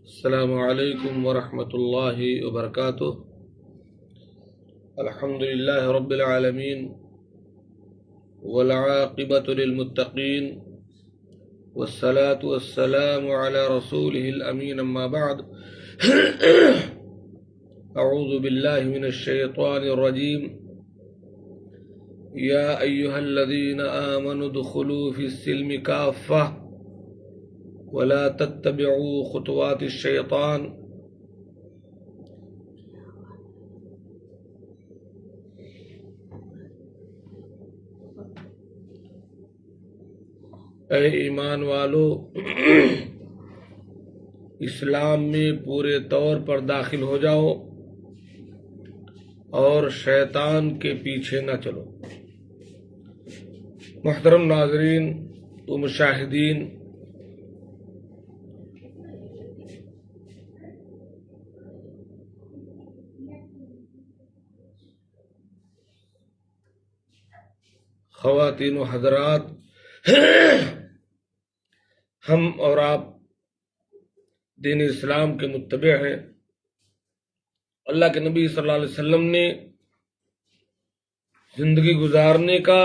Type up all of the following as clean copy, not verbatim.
السلام علیکم ورحمۃ اللہ وبرکاتہ۔ الحمد للہ رب العالمین والعاقبۃ للمتقین والصلاة والسلام علی رسولہ الامین، اما بعد اعوذ باللہ من الشیطان الرجیم۔ یا ایہا الذین آمنوا ادخلوا فی السلم کافہ ولا تتبعوا خطوات الشیطان۔ اے ایمان والو، اسلام میں پورے طور پر داخل ہو جاؤ اور شیطان کے پیچھے نہ چلو۔ محترم ناظرین و مشاہدین، خواتین و حضرات، ہم اور آپ دین اسلام کے متبع ہیں۔ اللہ کے نبی صلی اللہ علیہ وسلم نے زندگی گزارنے کا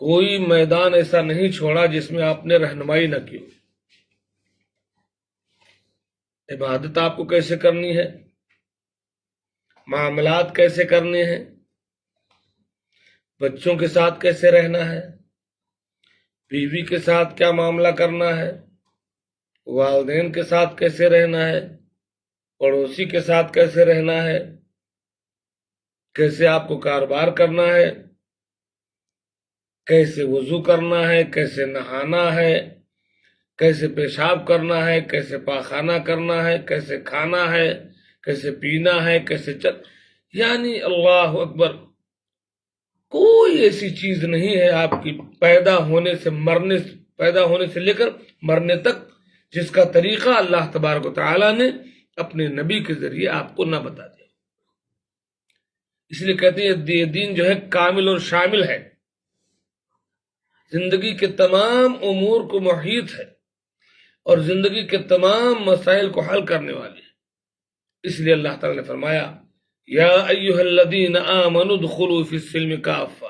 کوئی میدان ایسا نہیں چھوڑا جس میں آپ نے رہنمائی نہ کی۔ عبادت آپ کو کیسے کرنی ہے، معاملات کیسے کرنے ہیں، بچوں کے ساتھ کیسے رہنا ہے، بیوی کے ساتھ کیا معاملہ کرنا ہے، والدین کے ساتھ کیسے رہنا ہے، پڑوسی کے ساتھ کیسے رہنا ہے، کیسے آپ کو کاروبار کرنا ہے، کیسے وضو کرنا ہے، کیسے نہانا ہے، کیسے پیشاب کرنا ہے، کیسے پاخانہ کرنا ہے، کیسے کھانا ہے، کیسے پینا ہے، کیسے یعنی اللہ اکبر، کوئی ایسی چیز نہیں ہے آپ کی پیدا ہونے سے لے کر مرنے تک جس کا طریقہ اللہ تبارک و تعالی نے اپنے نبی کے ذریعے آپ کو نہ بتا دیا۔ اس لیے کہتے ہیں یہ دین جو ہے کامل اور شامل ہے، زندگی کے تمام امور کو محیط ہے اور زندگی کے تمام مسائل کو حل کرنے والی ہے۔ اس لیے اللہ تعالی نے فرمایا یا ایہا الذین آمنوا ادخلوا فی السلم کافہ،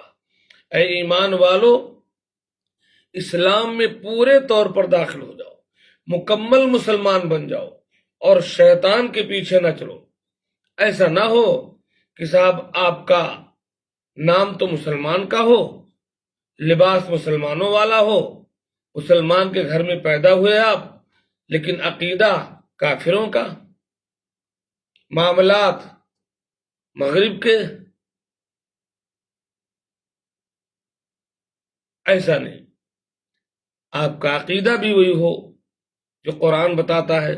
اے ایمان والو، اسلام میں پورے طور پر داخل ہو جاؤ، مکمل مسلمان بن جاؤ اور شیطان کے پیچھے نہ چلو۔ ایسا نہ ہو کہ صاحب آپ کا نام تو مسلمان کا ہو، لباس مسلمانوں والا ہو، مسلمان کے گھر میں پیدا ہوئے آپ، لیکن عقیدہ کافروں کا، معاملات مغرب کے، ایسا نہیں۔ آپ کا عقیدہ بھی وہی ہو جو قرآن بتاتا ہے،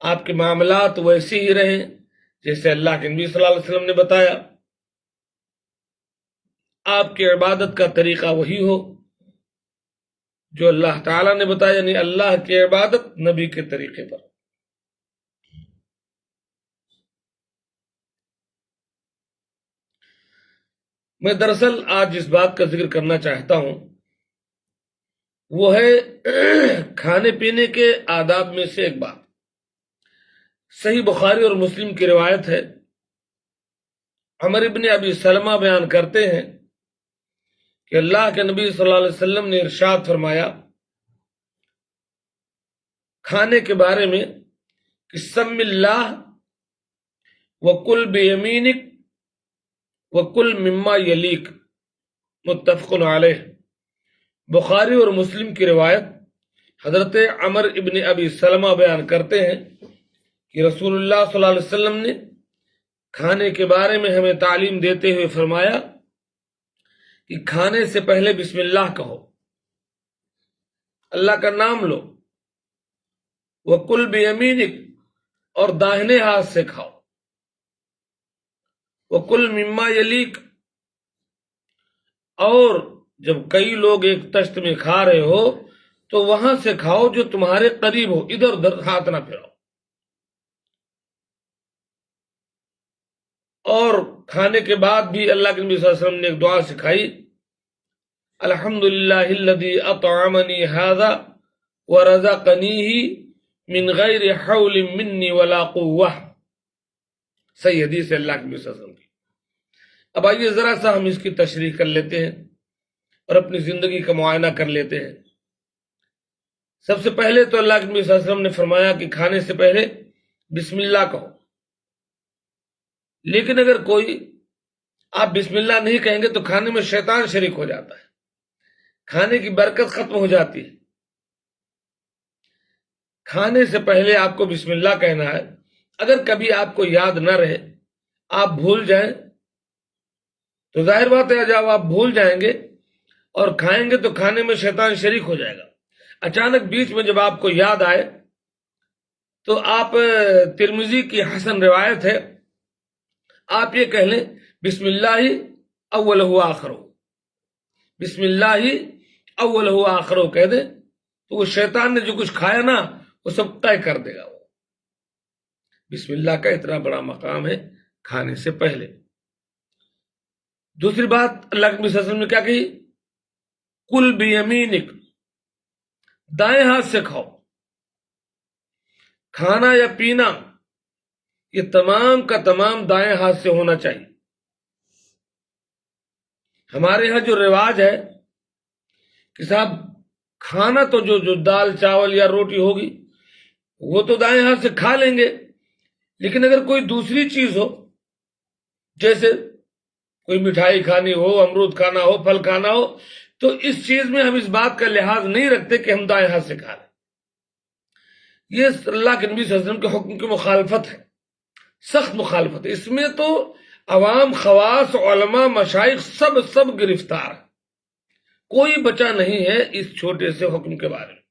آپ کے معاملات ویسے ہی رہیں جیسے اللہ کے نبی صلی اللہ علیہ وسلم نے بتایا، آپ کی عبادت کا طریقہ وہی ہو جو اللہ تعالیٰ نے بتایا، یعنی اللہ کی عبادت نبی کے طریقے پر۔ میں دراصل آج جس بات کا ذکر کرنا چاہتا ہوں وہ ہے کھانے پینے کے آداب میں سے ایک بات۔ صحیح بخاری اور مسلم کی روایت ہے، عمر ابن ابی سلمہ بیان کرتے ہیں کہ اللہ کے نبی صلی اللہ علیہ وسلم نے ارشاد فرمایا کھانے کے بارے میں کہ سم اللہ وکل بیمینک وکل مما یلیک، متفق علیہ۔ بخاری اور مسلم کی روایت، حضرت عمر ابن ابی سلمہ بیان کرتے ہیں کہ رسول اللہ صلی اللہ علیہ وسلم نے کھانے کے بارے میں ہمیں تعلیم دیتے ہوئے فرمایا کہ کھانے سے پہلے بسم اللہ کہو، اللہ کا نام لو، وَكُلْ بِيَمِينِكَ، اور داہنے ہاتھ سے کھاؤ، وَكُلْ مِمَّا يَلِيكَ، اور جب کئی لوگ ایک تشت میں کھا رہے ہو تو وہاں سے کھاؤ جو تمہارے قریب ہو، ادھر ادھر ہاتھ نہ پھیراؤ۔ اور کھانے کے بعد بھی اللہ کے نبی صلی اللہ علیہ وسلم نے ایک دعا سکھائی، الحمدللہ الذی اطعمنی ھذا ورزقنیہ من غیر حول منی ولا قوہ، صحیح حدیث ہے اللہ کے نبی صلی اللہ علیہ وسلم کی۔ اب آئیے ذرا سا ہم اس کی تشریح کر لیتے ہیں اور اپنی زندگی کا معائنہ کر لیتے ہیں۔ سب سے پہلے تو اللہ کے نبی صلی اللہ علیہ وسلم نے فرمایا کہ کھانے سے پہلے بسم اللہ کہو، لیکن اگر کوئی آپ بسم اللہ نہیں کہیں گے تو کھانے میں شیطان شریک ہو جاتا ہے، کھانے کی برکت ختم ہو جاتی ہے۔ کھانے سے پہلے آپ کو بسم اللہ کہنا ہے۔ اگر کبھی آپ کو یاد نہ رہے، آپ بھول جائیں، تو ظاہر بات ہے جب آپ بھول جائیں گے اور کھائیں گے تو کھانے میں شیطان شریک ہو جائے گا۔ اچانک بیچ میں جب آپ کو یاد آئے تو آپ، ترمذی کی حسن روایت ہے، آپ یہ کہہ لیں بسم اللہ اول ہو آخر ہو، بسم اللہ اول ہو آخر ہو کہہ دیں تو وہ شیطان نے جو کچھ کھایا نا وہ سب طے کر دے گا۔ وہ بسم اللہ کا اتنا بڑا مقام ہے کھانے سے پہلے۔ دوسری بات اللہ کے نبی صلی اللہ علیہ وسلم نے کیا کہی؟ کل بیمینک، دائیں ہاتھ سے کھاؤ۔ کھانا یا پینا یہ تمام کا تمام دائیں ہاتھ سے ہونا چاہیے۔ ہمارے ہاں جو رواج ہے کہ صاحب کھانا تو جو دال چاول یا روٹی ہوگی وہ تو دائیں ہاتھ سے کھا لیں گے، لیکن اگر کوئی دوسری چیز ہو، جیسے کوئی مٹھائی کھانی ہو، امرود کھانا ہو، پھل کھانا ہو، تو اس چیز میں ہم اس بات کا لحاظ نہیں رکھتے کہ ہم دائیں ہاتھ سے کھا لیں۔ یہ اللہ کے نبی صلی اللہ علیہ وسلم کے حکم کی مخالفت ہے، سخت مخالفت ہے۔ اس میں تو عوام، خواص، علماء، مشائخ سب گرفتار ہیں، کوئی بچا نہیں ہے اس چھوٹے سے حکم کے بارے میں۔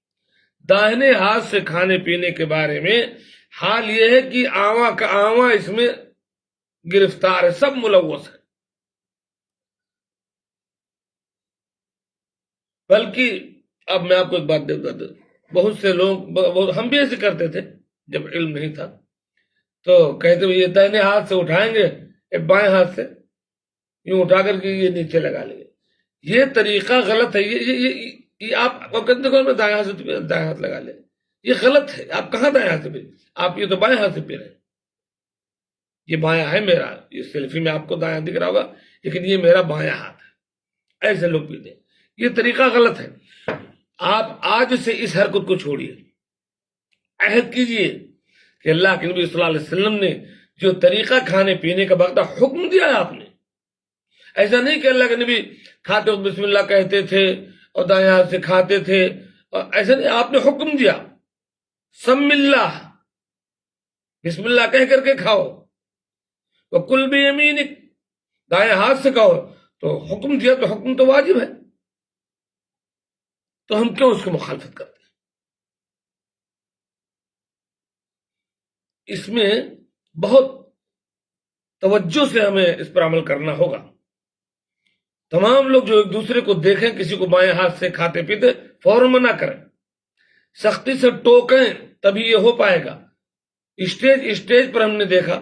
داہنے ہاتھ سے کھانے پینے کے بارے میں حال یہ ہے کہ آواں کا آواں اس میں گرفتار ہے، سب ملوث ہے۔ بلکہ اب میں آپ کو ایک بات بتا دوں، بہت سے لوگ، ہم بھی ایسے کرتے تھے جب علم نہیں تھا، تو کہتے ہوئے یہ دائنے ہاتھ سے اٹھائیں گے، بائیں ہاتھ سے یوں اٹھا کر کے یہ نیچے لگا لیں گے۔ یہ طریقہ غلط ہے۔ یہ آپ دیکھو میں دائیں ہاتھ سے دائیں ہاتھ لگا لیں، یہ غلط ہے۔ آپ کہاں دائیں ہاتھ سے پی رہے ہیں؟ آپ یہ تو بائیں ہاتھ سے پی رہے ہیں۔ یہ بایاں ہے میرا، یہ سیلفی میں آپ کو دایاں دکھ رہا ہوگا، لیکن یہ میرا بایاں ہاتھ ہے۔ ایسے لوگ پیتے ہیں، یہ طریقہ غلط ہے۔ آپ آج سے اس حرکت کو چھوڑیے، عہد کیجئے کہ اللہ کے نبی صلی اللہ علیہ وسلم نے جو طریقہ کھانے پینے کا باقاعدہ حکم دیا ہے، آپ نے ایسا نہیں کہ اللہ کے نبی کھاتے وقت بسم اللہ کہتے تھے اور دائیں ہاتھ سے کھاتے تھے، ایسا نہیں، آپ نے حکم دیا سم اللہ، بسم اللہ کہہ کر کے کھاؤ، وَكُلْ بِيَمِينِكَ، دائیں ہاتھ سے کھاؤ۔ تو حکم دیا تو حکم تو واجب ہے، تو ہم کیوں اس کی مخالفت کرتے ہیں؟ اس میں بہت توجہ سے ہمیں اس پر عمل کرنا ہوگا۔ تمام لوگ جو ایک دوسرے کو دیکھیں کسی کو بائیں ہاتھ سے کھاتے پیتے، فوراً منع کریں، سختی سے ٹوکیں، تبھی یہ ہو پائے گا۔ اسٹیج پر ہم نے دیکھا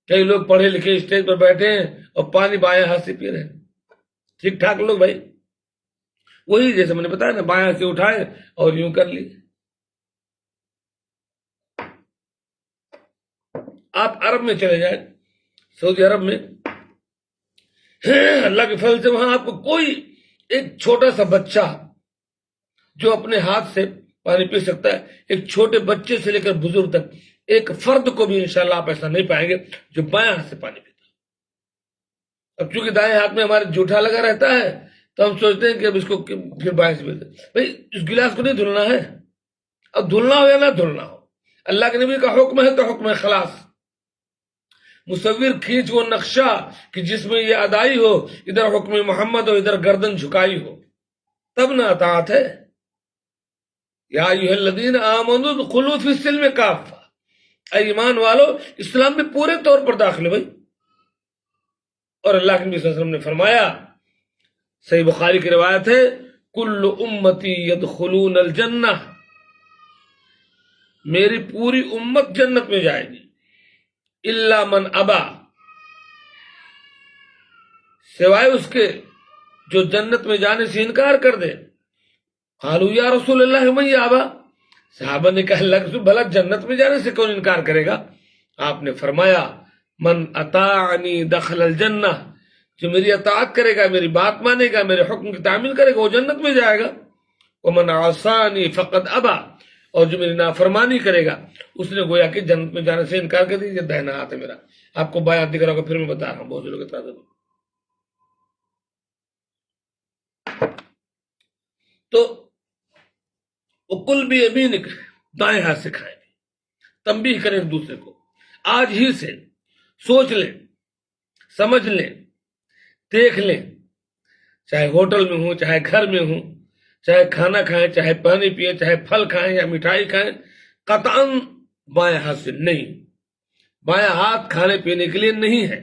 کئی لوگ پڑھے لکھے اسٹیج پر بیٹھے ہیں اور پانی بائیں ہاتھ سے پی رہے ہیں، ٹھیک ٹھاک لوگ بھائی، وہی جیسے میں نے بتایا نا، بائیں سے اٹھائے اور یوں کر لی۔ آپ عرب میں چلے جائیں، سعودی عرب میں، اللہ کے فضل سے وہاں آپ کو کوئی ایک چھوٹا سا بچہ جو اپنے ہاتھ سے پانی پی سکتا ہے، ایک چھوٹے بچے سے لے کر بزرگ تک، ایک فرد کو بھی انشاءاللہ آپ ایسا نہیں پائیں گے جو بائیں ہاتھ سے پانی پیتا ہے۔ اب چونکہ دائیں ہاتھ میں ہمارے جوٹھا لگا رہتا ہے تو ہم سوچتے ہیں کہ اب اس کو پھر بائیں سے پیتے، بھائی اس گلاس کو نہیں دھلنا ہے، اب دھلنا ہو یا نہ دھلنا ہو، اللہ کے نبی کا حکم ہے تو حکم ہے، خلاص۔ مصور کھینچ وہ نقشہ کہ جس میں یہ ادائی ہو، ادھر حکم محمد ہو، ادھر گردن جھکائی ہو، تب نہ اطاعت ہے۔ یا ایھا الذین آمنوا ادخلوا فی السلم کافہ، اے ایمان والو اسلام میں پورے طور پر داخل ہو بھائی۔ اور اللہ کے نبی صلی اللہ علیہ وسلم نے فرمایا، صحیح بخاری کی روایت ہے، کل امتی یدخلون الجنہ، میری پوری امت جنت میں جائے گی، الا من ابا، سوائے اس کے جو جنت میں جانے سے انکار کر دے۔ قالوا یا رسول اللہ من یابا، صحابہ نے کہا اللہ کے رسول بھلا جنت میں جانے سے کون انکار کرے گا؟ آپ نے فرمایا من اطاعنی دخل الجنہ، جو میری اطاعت کرے گا، میری بات مانے گا، میرے حکم کی تعمیل کرے گا، وہ جنت میں جائے گا۔ ومن عصانی فقد ابا، اور جو میری نافرمانی کرے گا اس نے گویا کہ جنت میں جانے سے انکار کر دیا۔ دہنا ہاتھ ہے میرا، آپ کو بایات دکھ رہا ہوگا، پھر میں بتا رہا ہوں، بہت سے لوگ اعتراض کرتے ہیں۔ تو وکل بیمینک، دائیں ہاتھ سے کھائیں، تنبیہ کریں ایک دوسرے کو، آج ہی سے سوچ لیں، سمجھ لیں، دیکھ لیں، چاہے ہوٹل میں ہوں، چاہے گھر میں ہوں، چاہے کھانا کھائیں، چاہے پانی پیئیں، چاہے پھل کھائیں یا مٹھائی کھائیں، قطعاً بائیں ہاتھ سے نہیں۔ بائیں ہاتھ کھانے پینے کے لیے نہیں ہے۔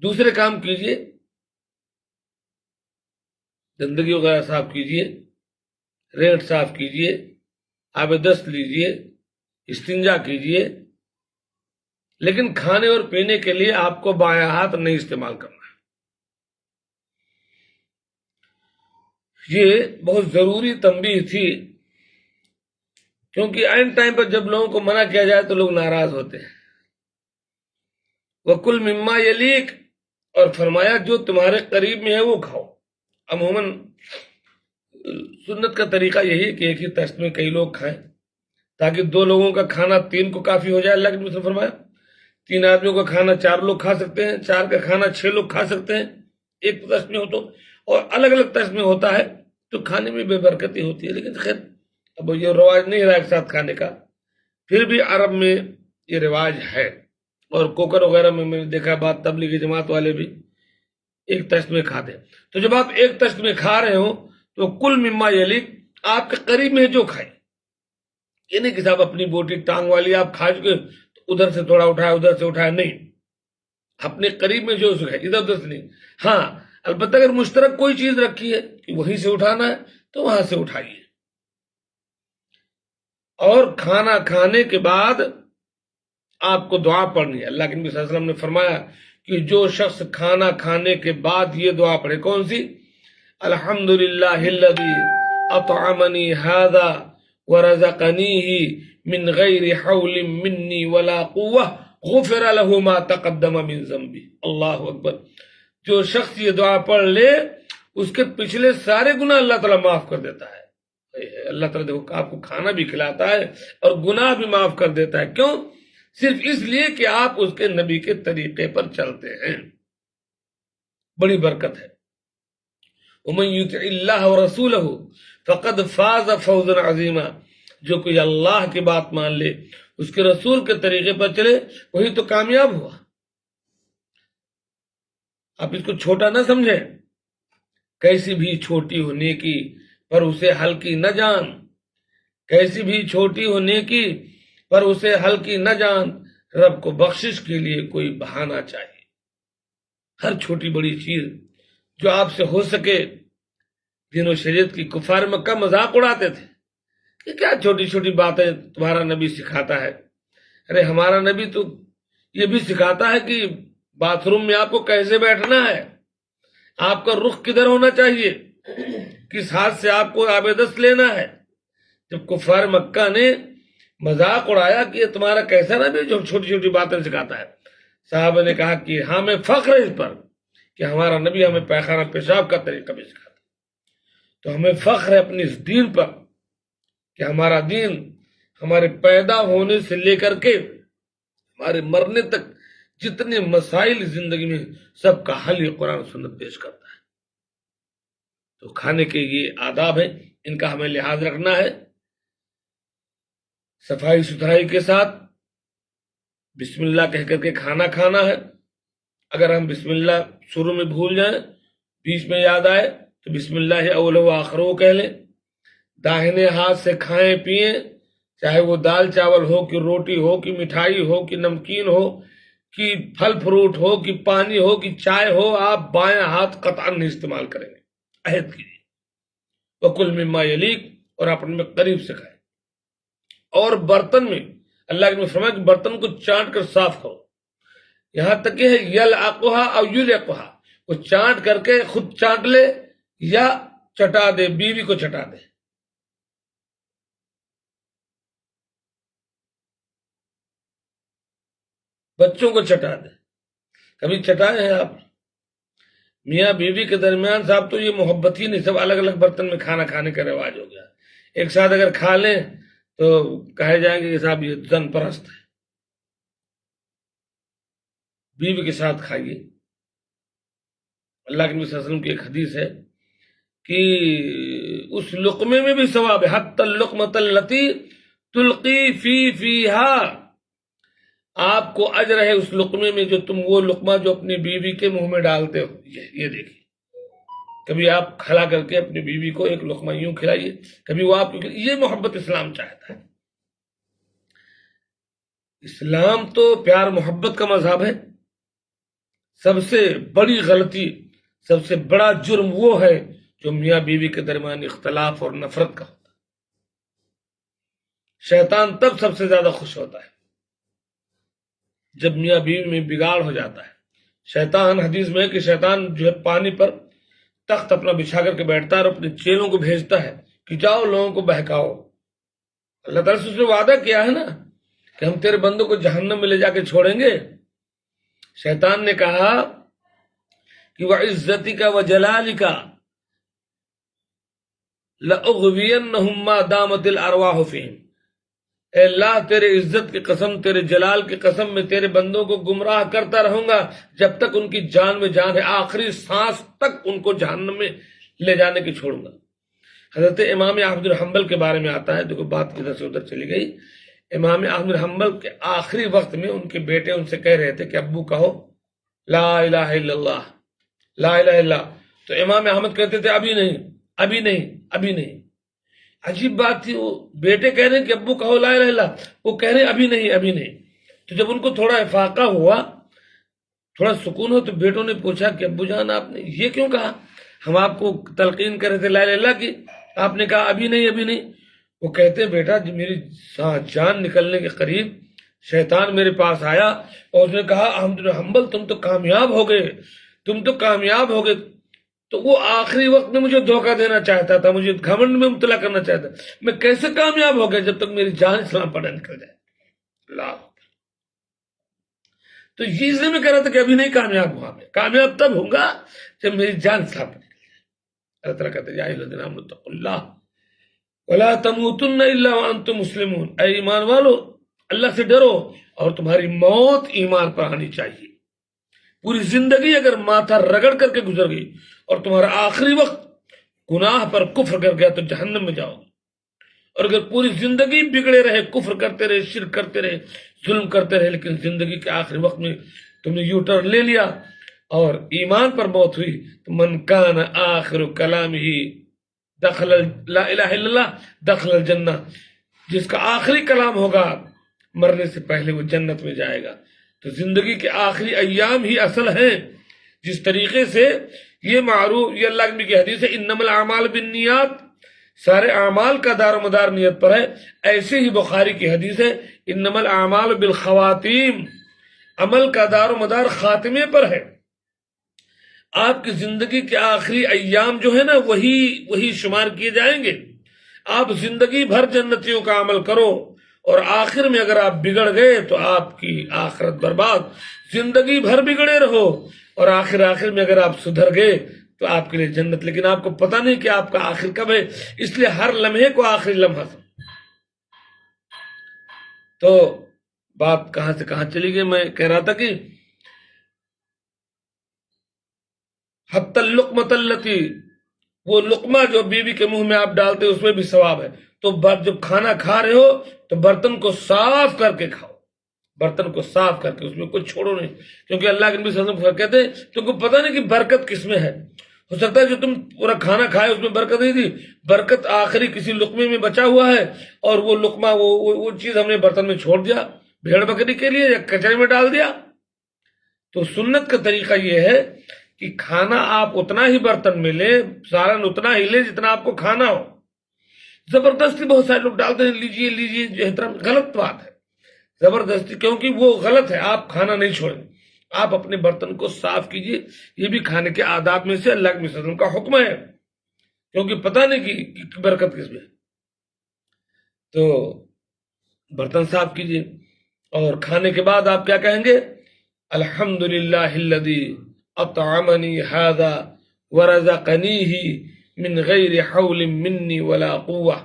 دوسرے کام کیجئے، زندگی وغیرہ صاف کیجئے، ریٹ صاف کیجئے، آب دست لیجئے، استنجا کیجئے، لیکن کھانے اور پینے کے لیے آپ کو بائیں ہاتھ نہیں استعمال کرنا ہے۔ یہ بہت ضروری تنبیہ تھی، کیونکہ عین ٹائم پر جب لوگوں کو منع کیا جائے تو لوگ ناراض ہوتے ہیں۔ وَكُلْ مِمَّا يَلِيكَ، اور فرمایا جو تمہارے قریب میں ہے وہ کھاؤ۔ عموماً سنت کا طریقہ یہی کہ ایک ہی طشت میں کئی لوگ کھائیں، تاکہ 2 لوگوں کا کھانا 3 کو کافی ہو جائے۔ اللہ کے نبی نے فرمایا 3 آدمیوں کا کھانا 4 لوگ کھا سکتے ہیں، 4 کا کھانا 6 لوگ کھا سکتے ہیں، ایک طشت میں ہو تو۔ اور الگ الگ طشت میں ہوتا ہے تو کھانے میں بے برکتی ہوتی ہے، لیکن خیر اب یہ رواج نہیں رہا ایک ساتھ کھانے کا، پھر بھی عرب میں یہ رواج ہے۔ اور کوکر وغیرہ میں نے دیکھا بات تبلیغی جماعت والے بھی ایک طشت میں کھاتے ہیں۔ تو جب آپ ایک طشت میں کھا رہے ہوں تو کل مما یلیک، آپ کے قریب میں جو کھائیں، یہ نہیں کہ صاحب اپنی بوٹی ٹانگ والی آپ کھا چکے ادھر سے تھوڑا اٹھایا ادھر سے اٹھایا، نہیں، اپنے قریب میں جو ہے ادھر ادھر سے نہیں۔ ہاں البتہ اگر مشترک کوئی چیز رکھی ہے کہ وہیں سے اٹھانا ہے تو وہاں سے اٹھائیے۔ اور کھانا کھانے کے بعد آپ کو دعا پڑھنی ہے۔ اللہ کے نبی صلی اللہ علیہ وسلم نے فرمایا کہ جو شخص کھانا کھانے کے بعد یہ دعا پڑھے، کون سی؟ الحمدللہ الذی اطعمنی ھذا ورزقنیہ من غیر حول منی ولا قوہ غفر له ما تقدم من ذنبی۔ اللہ اکبر۔ جو شخص یہ دعا پڑھ لے اس کے پچھلے سارے گناہ اللہ تعالیٰ معاف کر دیتا ہے۔ اللہ تعالیٰ دیکھو آپ کو کھانا بھی کھلاتا ہے اور گناہ بھی معاف کر دیتا ہے۔ کیوں؟ صرف اس لیے کہ آپ اس کے نبی کے طریقے پر چلتے ہیں۔ بڑی برکت ہے۔ وَمَن يُطِعِ اللَّهَ وَرَسُولَهُ فَقَدْ فَازَ فَوْزًا عَظِيمًا، جو کوئی اللہ کی بات مان لے، اس کے رسول کے طریقے پر چلے، وہی تو کامیاب ہوا۔ آپ اس کو چھوٹا نہ سمجھیں، کیسی بھی چھوٹی ہو نیکی پر اسے ہلکی نہ جان، کیسی بھی چھوٹی ہو نیکی پر اسے ہلکی نہ جان۔ رب کو بخشش کے لیے کوئی بہانہ چاہیے۔ ہر چھوٹی بڑی چیز جو آپ سے ہو سکے۔ دین و شریعت کی کفار مکہ مذاق اڑاتے تھے کہ کیا چھوٹی چھوٹی باتیں تمہارا نبی سکھاتا ہے۔ ارے ہمارا نبی تو یہ بھی سکھاتا ہے کہ باتھ روم میں آپ کو کیسے بیٹھنا ہے، آپ کا رخ کدھر ہونا چاہیے، کس ہاتھ سے آپ کو آب دست لینا ہے۔ جب کفار مکہ نے مذاق اڑایا کہ یہ تمہارا کیسا نبی جو چھوٹی چھوٹی باتیں سکھاتا ہے، صحابہ نے کہا کہ ہمیں فخر ہے اس پر کہ ہمارا نبی ہمیں پیخانہ پیشاب کا طریقہ بھی سکھاتا ہے۔ تو ہمیں فخر ہے اپنی اس دین پر کہ ہمارا دین ہمارے پیدا ہونے سے لے کر کے ہمارے مرنے تک جتنے مسائل زندگی میں سب کا حل یہ قرآن و سنت پیش کرتا ہے۔ تو کھانے کے یہ آداب ہیں، ان کا ہمیں لحاظ رکھنا ہے، صفائی ستھرائی کے ساتھ بسم اللہ کہہ کر کے کھانا کھانا ہے۔ اگر ہم بسم اللہ شروع میں بھول جائیں، بیچ میں یاد آئے تو بسم اللہ اول و آخر کہہ لیں۔ داہنے ہاتھ سے کھائیں پیئیں، چاہے وہ دال چاول ہو کہ روٹی ہو کہ مٹھائی ہو کہ نمکین ہو کہ پھل فروٹ ہو کہ پانی ہو کہ چائے ہو، آپ بائیں ہاتھ قطعاً نہیں استعمال کریں گے، عہد کیجیے۔ وَكُلْ مِمَّا يَلِيكَ، اور اپنے میں قریب سے کھائیں۔ اور برتن میں اللہ نے فرمایا کہ برتن کو چانٹ کر صاف کرو، یہاں تک کہ ہے یلعقھا او یلعقھا، وہ چانٹ کر کے خود چانٹ لے یا چٹا دے، بیوی کو چٹا دے۔ بچوں کو چٹا دے. کبھی چٹائے ہیں آپ؟ میاں بیوی کے درمیان صاحب تو یہ محبت ہی نہیں، سب الگ الگ برتن میں کھانا کھانے کا رواج ہو گیا. ایک ساتھ اگر کھا لیں تو کہے جائیں گے کہ صاحب یہ زن پرست ہے. بیوی کے ساتھ کھائیے. اللہ کے نبی صلی اللہ علیہ وسلم کی ایک حدیث ہے کہ اس لقمے میں بھی ثواب ہے. حتی اللقمۃ التی تلقی فیہا، آپ کو اجر ہے اس لقمے میں جو تم وہ لقمہ جو اپنی بیوی کے منہ میں ڈالتے ہو. یہ دیکھیے، کبھی آپ کھلا کر کے اپنی بیوی کو ایک لقمہ یوں کھلائیے، کبھی وہ آپ کو. یہ محبت اسلام چاہتا ہے. اسلام تو پیار محبت کا مذہب ہے. سب سے بڑی غلطی، سب سے بڑا جرم وہ ہے جو میاں بیوی کے درمیان اختلاف اور نفرت کا ہوتا ہے. شیطان تب سب سے زیادہ خوش ہوتا ہے جب میاں بیوی میں بگاڑ ہو جاتا ہے. شیطان، حدیث میں ہے کہ شیطان جو ہے پانی پر تخت اپنا بچھا کر کے بیٹھتا ہے اور اپنے چیلوں کو بھیجتا ہے کہ جاؤ لوگوں کو بہکاؤ. اللہ تعالیٰ سے اس نے وعدہ کیا ہے نا کہ ہم تیرے بندوں کو جہنم میں لے جا کے چھوڑیں گے. شیطان نے کہا کہ وَعِزَّتِكَ وَجَلَالِكَ لَأُغْوِيَنَّهُمْ مَا دَامَتِ الْأَرْوَاحُ فِيهِمْ. اے اللہ، تیرے عزت کی قسم، تیرے جلال کی قسم، میں تیرے بندوں کو گمراہ کرتا رہوں گا جب تک ان کی جان میں جان ہے. آخری سانس تک ان کو جہنم میں لے جانے کی چھوڑوں گا. حضرت امام احمد بن حنبل کے بارے میں آتا ہے، دیکھو بات ادھر سے ادھر چلی گئی. امام احمد بن حنبل کے آخری وقت میں ان کے بیٹے ان سے کہہ رہے تھے کہ ابو کہو لا الہ الا اللہ، لا الہ الا اللہ. تو امام احمد کہتے تھے ابھی نہیں، ابھی نہیں، ابھی نہیں. عجیب بات تھی، وہ بیٹے کہہ رہے ہیں کہ ابو کہو لا الہ الا اللہ، وہ کہہ رہے ہیں ابھی نہیں، ابھی نہیں. تو جب ان کو تھوڑا افاقہ ہوا، تھوڑا سکون ہو، تو بیٹوں نے پوچھا کہ ابو جان آپ نے یہ کیوں کہا؟ ہم آپ کو تلقین کر رہے تھے لا الہ الا اللہ کی، آپ نے کہا ابھی نہیں، ابھی نہیں. وہ کہتے ہیں بیٹا جب میری جان نکلنے کے قریب شیطان میرے پاس آیا اور اس نے کہا احمد بن حنبل تم تو کامیاب ہو گئے، تم تو کامیاب ہو گئے. تو وہ آخری وقت میں مجھے دھوکہ دینا چاہتا تھا، مجھے گھمنڈ میں مبتلا کرنا چاہتا. میں کیسے کامیاب ہو گیا جب تک میری جان اسلام پر نکل جائے. اللہ. تو یہ اس لیے میں کہہ رہا تھا کہ ابھی نہیں کامیاب ہوا. میں کامیاب تب ہوں گا جب میری جان اسلام پر نکل جائے. اللہ تعالیٰ کہتے ہیں یا ایھا الذین آمنوا اتقوا اللہ ولا تموتن الا وانتم مسلمون. اے ایمان والو، اللہ سے ڈرو اور تمہاری موت ایمان پر آنی چاہیے. پوری زندگی اگر ماتھا رگڑ کر کے گزر گئی اور تمہارا آخری وقت گناہ پر کفر کر گیا تو جہنم میں جاؤ گے. اور اگر پوری زندگی بگڑے رہے، کفر کرتے رہے، شرک کرتے رہے، ظلم کرتے رہے، لیکن زندگی کے آخری وقت میں تم نے یو ٹرن لے لیا اور ایمان پر موت ہوئی، تو من کان آخر کلامہ دخل لا الہ الا اللہ دخل الجنہ. جس کا آخری کلام ہوگا مرنے سے پہلے وہ جنت میں جائے گا. تو زندگی کے آخری ایام ہی اصل ہیں. جس طریقے سے یہ معروف، یہ اللہ کے نبی کی حدیث ہے انما الاعمال بالنیات، سارے اعمال کا دار و مدار نیت پر ہے. ایسے ہی بخاری کی حدیث ہے انما الاعمال بالخواتیم، عمل کا دار و مدار خاتمے پر ہے. آپ کی زندگی کے آخری ایام جو ہے نا وہی شمار کیے جائیں گے. آپ زندگی بھر جنتیوں کا عمل کرو اور آخر میں اگر آپ بگڑ گئے تو آپ کی آخرت برباد. زندگی بھر بگڑے رہو اور آخر میں اگر آپ سدھر گئے تو آپ کے لیے جنت. لیکن آپ کو پتہ نہیں کہ آپ کا آخر کب ہے، اس لیے ہر لمحے کو آخری لمحہ سمجھو. تو بات کہاں سے کہاں چلی گئی؟ میں کہہ رہا تھا کہ حتی اللقمۃ التی، وہ لقمہ جو بیوی کے منہ میں آپ ڈالتے اس میں بھی ثواب ہے. تو جب کھانا کھا رہے ہو تو برتن کو صاف کر کے کھاؤ، برتن کو صاف کر کے، اس میں کچھ چھوڑو نہیں. کیونکہ اللہ کے نبی صلی اللہ علیہ وسلم کہتے ہیں تم کو پتہ نہیں کہ برکت کس میں ہے. ہو سکتا ہے جو تم پورا کھانا کھائے اس میں برکت نہیں تھی، برکت آخری کسی لقمے میں بچا ہوا ہے اور وہ لقمہ وہ چیز ہم نے برتن میں چھوڑ دیا بھیڑ بکری کے لیے یا کچرے میں ڈال دیا. تو سنت کا طریقہ یہ ہے کہ کھانا آپ اتنا ہی برتن میں لیں، سالن اتنا ہی لیں جتنا آپ کو کھانا ہو. زبردستی بہت سارے لوگ ڈالتے ہیں لیجیے لیجیے، احترام، غلط بات ہے زبردستی، کیونکہ وہ غلط ہے. آپ کھانا نہیں چھوڑیں، آپ اپنے برتن کو صاف کیجیے. یہ بھی کھانے کے آداب میں سے اللہ کے وسلم کا حکم ہے، کیونکہ پتہ نہیں کہ برکت کس میں ہے. تو برتن صاف کیجیے اور کھانے کے بعد آپ کیا کہیں گے؟ الحمدللہ الذی اطعمنی ھذا ورزقنیہ من غیر حول منی ولا قوہ.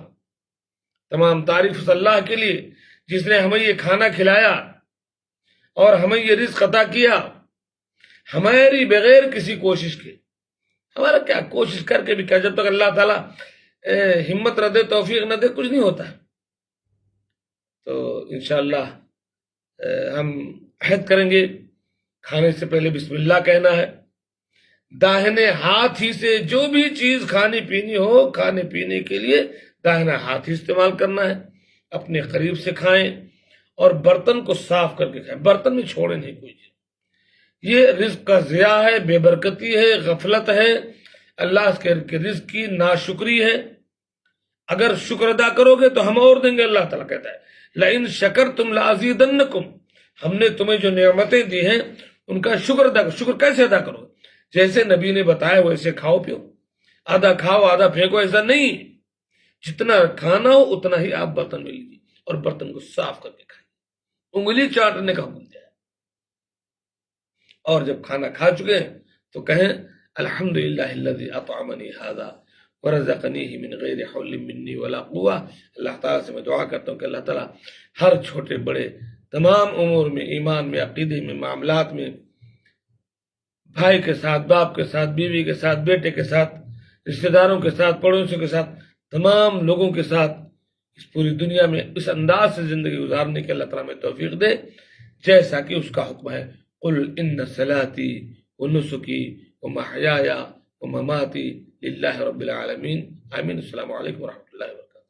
تمام تعریف اس اللہ کے لیے جس نے ہمیں یہ کھانا کھلایا اور ہمیں یہ رزق عطا کیا ہماری بغیر کسی کوشش کے. ہمارا کیا کوشش کر کے بھی کیا، جب تک اللہ تعالیٰ ہمت نہ دے، توفیق نہ دے، کچھ نہیں ہوتا. تو انشاءاللہ ہم عہد کریں گے کھانے سے پہلے بسم اللہ کہنا ہے. داہنے ہاتھ ہی سے جو بھی چیز کھانی پینی ہو، کھانے پینے کے لیے داہنا ہاتھ ہی استعمال کرنا ہے. اپنے قریب سے کھائیں اور برتن کو صاف کر کے کھائیں، برتن میں چھوڑیں نہیں کوئی چیز. یہ رزق کا ضیاع ہے، بے برکتی ہے، غفلت ہے، اللہ کے رزق کی ناشکری ہے. اگر شکر ادا کرو گے تو ہم اور دیں گے. اللہ تعالیٰ کہتا ہے لَإِن شَكَرْتُمْ لَأَزِيدَنَّكُمْ. ہم نے تمہیں جو نعمتیں دی ہیں ان کا شکر ادا کرو. شکر کیسے ادا کرو؟ جیسے نبی نے بتایا ویسے کھاؤ پیو. آدھا کھاؤ آدھا پھینکو ایسا نہیں. جتنا کھانا ہو اتنا ہی آپ برتن میں لیجیے اور برتن کو صاف کر کے کھائیں. انگلی چاٹنے کا حکم دیا ہے. اور جب کھانا کھا چکے ہیں تو کہیں الحمدللہ الذی اطعمنی ھذا ورزقنیہ من غیر حول منی ولا قوہ. اللہ تعالیٰ سے میں دعا کرتا ہوں کہ اللہ تعالیٰ ہر چھوٹے بڑے تمام امور میں، ایمان میں، عقیدے میں، معاملات میں، بھائی کے ساتھ، باپ کے ساتھ، بیوی کے ساتھ، بیٹے کے ساتھ، رشتہ داروں کے ساتھ، پڑوسیوں کے ساتھ، تمام لوگوں کے ساتھ اس پوری دنیا میں اس انداز سے زندگی گزارنے کے اللہ تعالیٰ میں توفیق دے جیسا کہ اس کا حکم ہے. قل ان صلاتی ونسکی ومحیایا ومماتی للہ رب العالمین. آمین. السلام علیکم ورحمۃ اللہ وبرکاتہ.